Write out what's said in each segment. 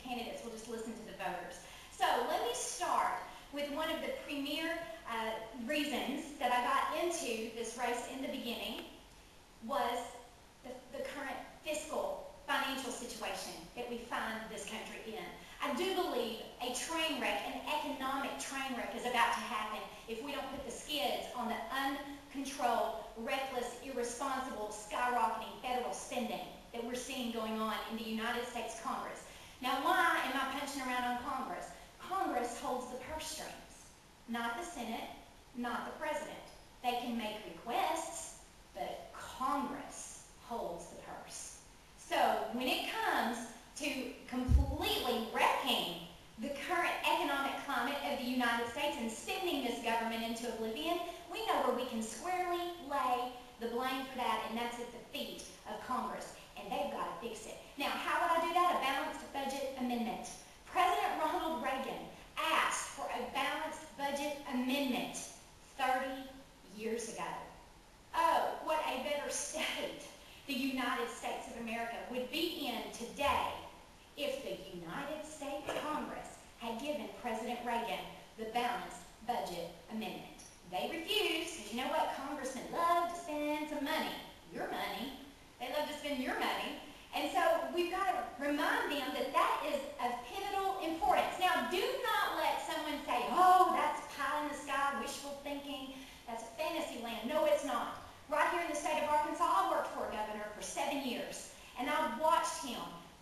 candidates. We'll just listen to the voters. So let me start with one of the premier reasons that I got into this race in the beginning was the current fiscal financial situation that we find this country in. I do believe a train wreck, an economic train wreck, is about to happen if we don't put the skids on the uncontrolled, reckless, irresponsible, skyrocketing federal spending that we're seeing going on in the United States Congress. Now, why am I punching around on Congress? Congress holds the purse strings, not the Senate, not the President. They can make requests, but Congress holds the purse. So when it comes to completely wrecking the current economic climate of the United States and spinning this government into oblivion, we know where we can squarely lay the blame for that, and that's at the feet of Congress, and they've got to fix it. Now, how would I do that? A balanced budget amendment. President Ronald Reagan asked for a balanced budget amendment 30 years ago. Oh, what a better state the United States of America would be in today if the United States Congress had given President Reagan the balanced budget amendment. They refused, because you know what? Congressmen love to spend some money. Your money. They love to spend your money. And so we've got to remind them that that is of pivotal importance. Now, do not let someone say, oh, that's pie in the sky, wishful thinking. That's a fantasy land. No, it's not. Right here in the state of Arkansas, I worked for a governor for 7 years, and I watched him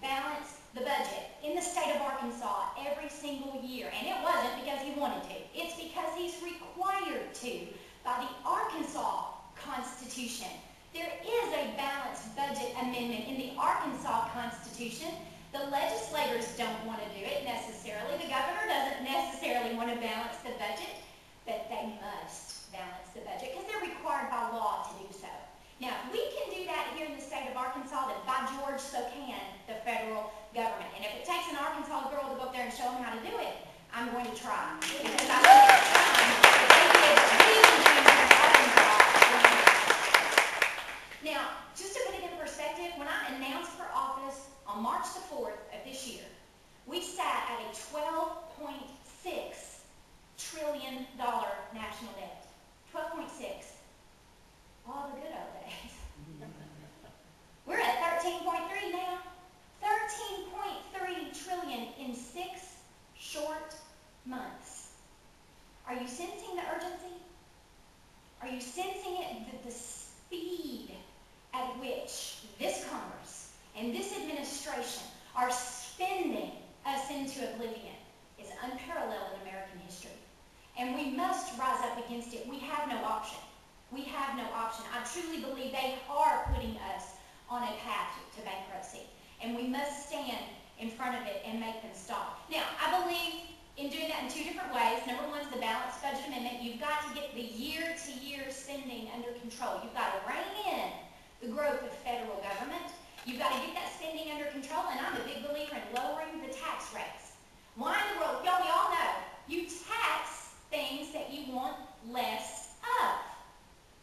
balance the budget in the state of Arkansas every single year. And it wasn't because he wanted to. It's because he's required to by the Arkansas Constitution. There is a balanced budget amendment in the Arkansas Constitution. The legislators don't want to do it necessarily. The governor doesn't necessarily want to balance the budget, but they must balance the budget because they're required by law to do so. Now, if we can do that here in the state of Arkansas, then by George, so can the federal government. And if it takes an Arkansas girl to go up there and show them how to do it, I'm going to try. Because I think it's time that they did what we can do here in Arkansas. Now, just to put it in perspective, when I announced for office on March the 4th of this year, we sat at a $12.6 trillion national debt. 12.6. All the good old days. We're at 13.3 now. 13.3 trillion in 6 short months. Are you sensing the urgency? Are you sensing it, the speed at which this Congress and this administration are spending us into oblivion is unparalleled in American history. And we must rise up against it. We have no option. We have no option. I truly believe they are putting us on a path to bankruptcy. And we must stand in front of it and make them stop. Now, I believe in doing that in 2 different ways. Number one is the balanced budget amendment. You've got to get the year-to-year spending under control. You've got to rein in the growth of federal government. You've got to get that spending under control. And I'm a big believer in lowering the tax rates. Why in the world? Y'all, we all know. You tax things that you want less of.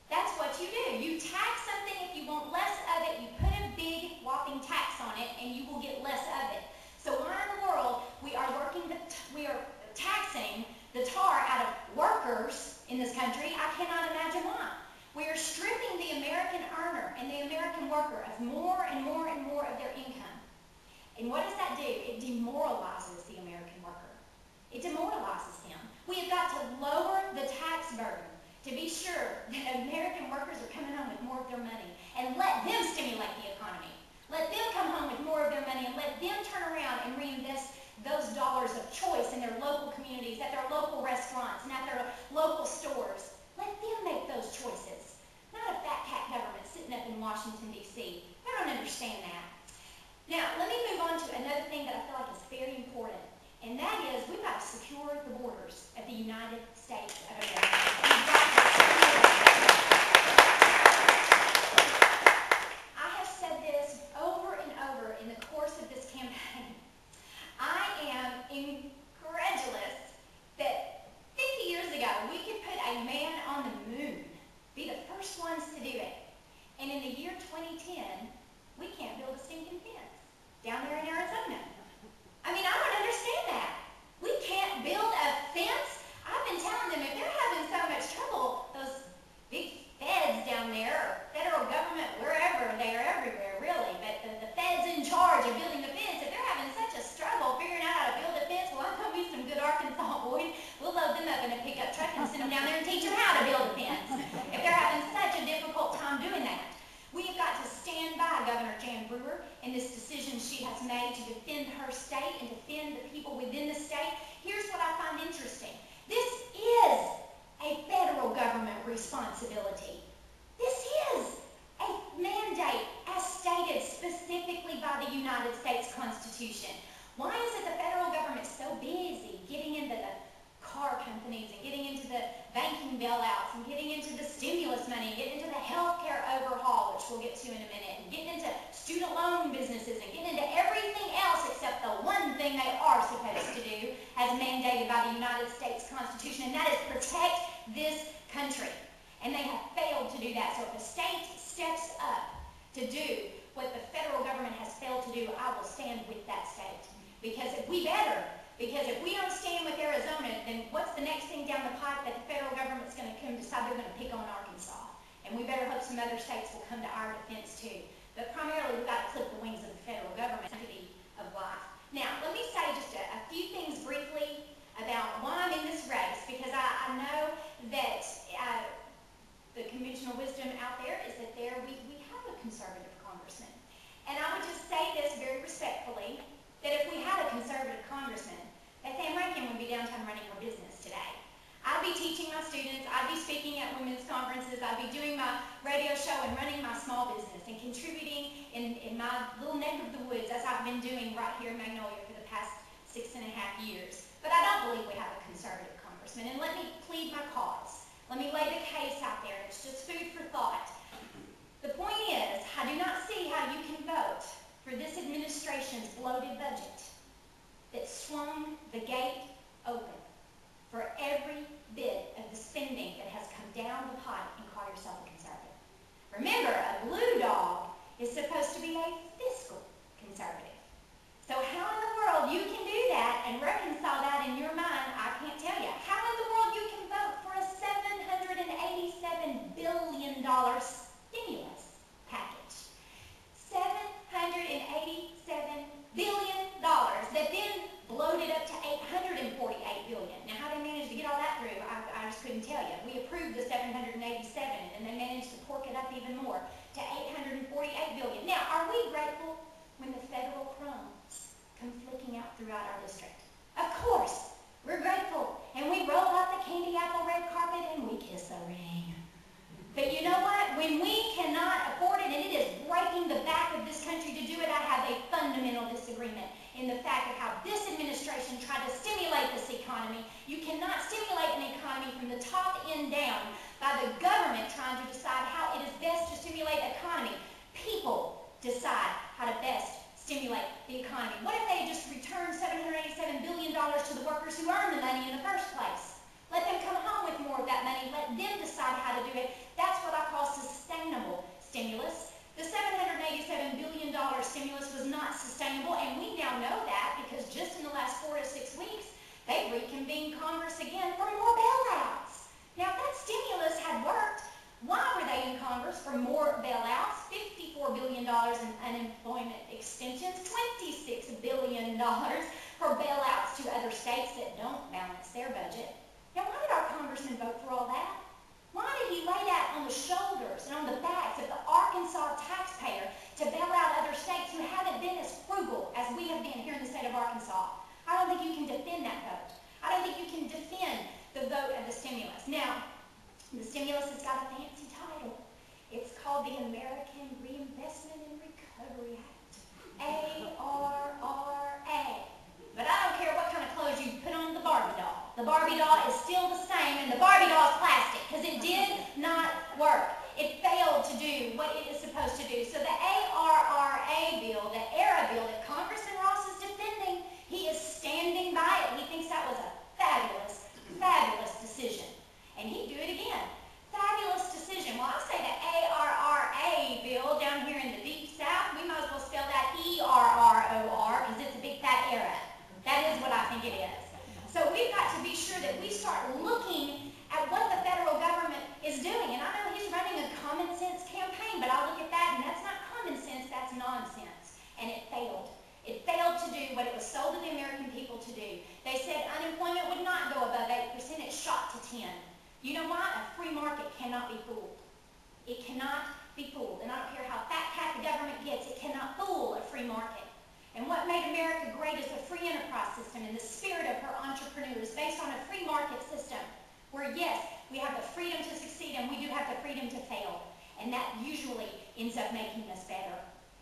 That's what you do. You tax something if you want less of it. You put a big whopping tax on it, and you will get less of it. So why in the world we are taxing the tar out of workers in this country? I cannot imagine why. We are stripping the American earner and the American worker of more and more and more of their income. And what does that do? It demoralizes the American worker. It demoralizes him. We have got to lower the tax burden to be sure that American workers are coming home with more of their money, and let them stimulate the economy. Let them come home with more of their money, and let them turn around and reinvest those dollars of choice in their local communities, at their local restaurants, and at their local stores. Let them make those choices. Not a fat cat government sitting up in Washington, D.C. I don't understand that. Now, let me move on to another thing that I feel like is very important, and that is we've got to secure the borders of the United States of America. We've got to secure them. I have said this over and over in the course of this campaign. I am incredulous that 50 years ago we could put a man on the moon, be the first ones to do it. And in the year 2010, we can't build a stinking fence down there in Arizona. I mean, I made to defend her state and defend the people within the state. Here's what I find interesting. This is a federal government responsibility. This is a mandate as stated specifically by the United States Constitution. Why is it the federal government so busy getting into the car companies and getting into the banking bailouts and getting into the stimulus money, getting into the healthcare overhaul, which we'll get to in a minute, and getting into student loan businesses and getting into everything else except the one thing they are supposed to do as mandated by the United States Constitution, and that is protect this country. And they have failed to do that. So if the state steps up to do what the federal government has failed to do, I will stand with that state. Because if we don't stand with Arizona, then what's the next thing down the pipe that the federal government's going to come decide they're going to pick on Arkansas? And we better hope some other states will come to our defense too. But primarily, we've got to clip the wings of the federal government of life. Now, let me say just a few things briefly about why I'm in this race, because I know that the conventional wisdom out there is that we have a conservative congressman. And I would just say this very respectfully, that if we had a conservative congressman, that Sam Rankin would be downtown running her business today. I'd be teaching my students, I'd be speaking at women's conferences, I'd be doing my radio show and running my small business and contributing in my little neck of the woods as I've been doing right here in Magnolia for the past 6.5 years. But I don't believe we have a conservative congressman. And let me plead my cause. Let me lay the case out there. It's just food for thought. The point is, I do not see how you can vote for this administration's bloated budget that swung the gate open for every bit of the spending that has come down the pipe and call yourself a conservative. Remember, a blue dog is supposed to be a fiscal conservative. So how in the world you can do that and reconcile that in your mind, I can't tell you. How in the world you can vote for a $787 billion stimulus package. $787 billion that then bloated up to $848 billion. Now, how they managed to get all that through, I just couldn't tell you. We approved the $787, and they managed to pork it up even more to $848 billion. Now, are we grateful when the federal crumbs come flicking out throughout our district? Of course, we're grateful, and we roll out the candy apple red carpet and we kiss the ring. But you know what? When we cannot afford it, and it is breaking the back of this country to do it, I have a fundamental disagreement in the fact of how this administration tried to stimulate this economy. You cannot stimulate an economy from the top end down by the government trying to decide how it is best to stimulate the economy. People decide how to best stimulate the economy. What if they just returned $787 billion to the workers who earned the money in the first place? Let them come home with more of that money. Let them decide how to do it. That's what I call sustainable stimulus. The $787 billion stimulus was not sustainable, and we now know that because just in the last 4 to 6 weeks, they've reconvened Congress again for more bailouts. Now, if that stimulus had worked, why were they in Congress for more bailouts? $54 billion in unemployment extensions, $26 billion for bailouts to other states that don't balance their budget. Now, why did our congressman vote for all that? Why did he lay that on the shoulders and on the backs of the Arkansas taxpayer to bail out other states who haven't been as frugal as we have been here in the state of Arkansas? I don't think you can defend that vote. I don't think you can defend the vote of the stimulus. Now, the stimulus has got a fancy title. It's called the American Reinvestment and Recovery Act, ARRA. But I don't care what kind of clothes you put on the Barbie doll. The Barbie doll is still the same, and the Barbie doll is plastic because it did not work. It failed to do what it is supposed to do. So the ARRA bill, the ERA bill that Congressman Ross is defending, he is standing by it. He thinks that was a fabulous, fabulous decision. And he'd do it again. Fabulous decision. Well, I say the ARRA bill down here in the deep south, we might as well spell that ERROR because it's a big fat era. That is what I think it is. So we've got to be sure that we start looking at what the federal government is doing. And I know he's running a common sense campaign, but I look at that and that's not common sense, that's nonsense. And it failed. It failed to do what it was sold to the American people to do. They said unemployment would not go above 8%, it shot to 10. You know why? A free market cannot be fooled. It cannot be fooled. And I don't care how fat cat the government gets, it cannot fool a free market. And what made America great is the free enterprise system and the spirit of her entrepreneurs based on a free market system where, yes, we have the freedom to succeed and we do have the freedom to fail. And that usually ends up making us better.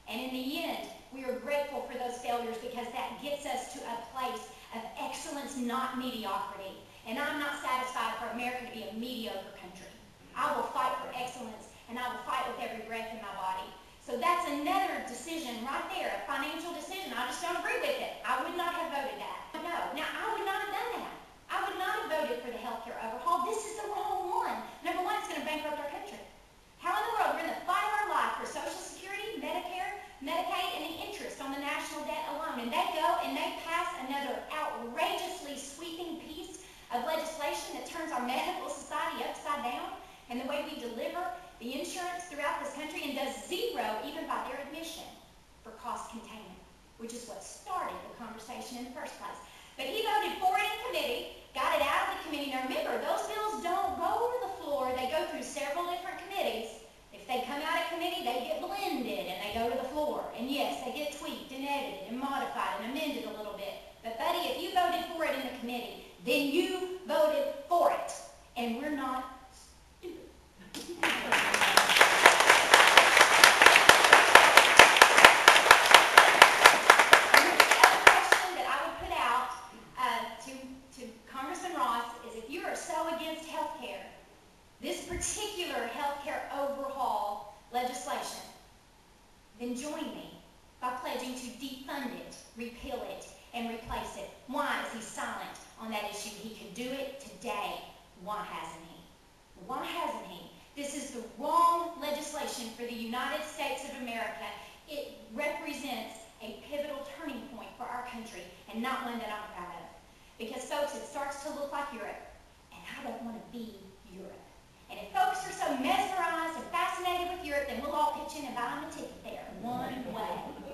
And in the end, we are grateful for those failures because that gets us to a place of excellence, not mediocrity. And I'm not satisfied for America to be a mediocre country. I will fight for excellence, and I will fight with every breath in my body. So that's another decision right there, a financial decision. I just don't agree with it. I would not have voted that. No. Now, I would not have done that. I would not have voted for the healthcare overhaul. This is the wrong one. Number one, it's going to bankrupt our country. How in the world we're going to fight our life for Social Security, Medicare, Medicaid, and the interest on the national debt alone? And they go and they pass another outrageously sweeping piece of legislation that turns our medical society upside down and the way we deliver the insurance throughout this country, and does zero, even by their admission, for cost containment, which is what started the conversation in the first place. But he voted for it in committee, got it out of the committee. Now remember, those bills don't go to the floor. They go through several different committees. If they come out of committee, they get blended and they go to the floor. And yes, they get tweaked and edited and modified and amended a little bit. But buddy, if you voted for it in the committee, then you voted for it. And we're not stupid. This particular healthcare overhaul legislation, then join me by pledging to defund it, repeal it, and replace it. Why is he silent on that issue? He could do it today. Why hasn't he? Why hasn't he? This is the wrong legislation for the United States of America. It represents a pivotal turning point for our country, and not one that I'm proud of. Because, folks, it starts to look like Europe, and I don't want to be Europe. And if folks are so mesmerized and fascinated with Europe, then we'll all pitch in and buy them a ticket there one way.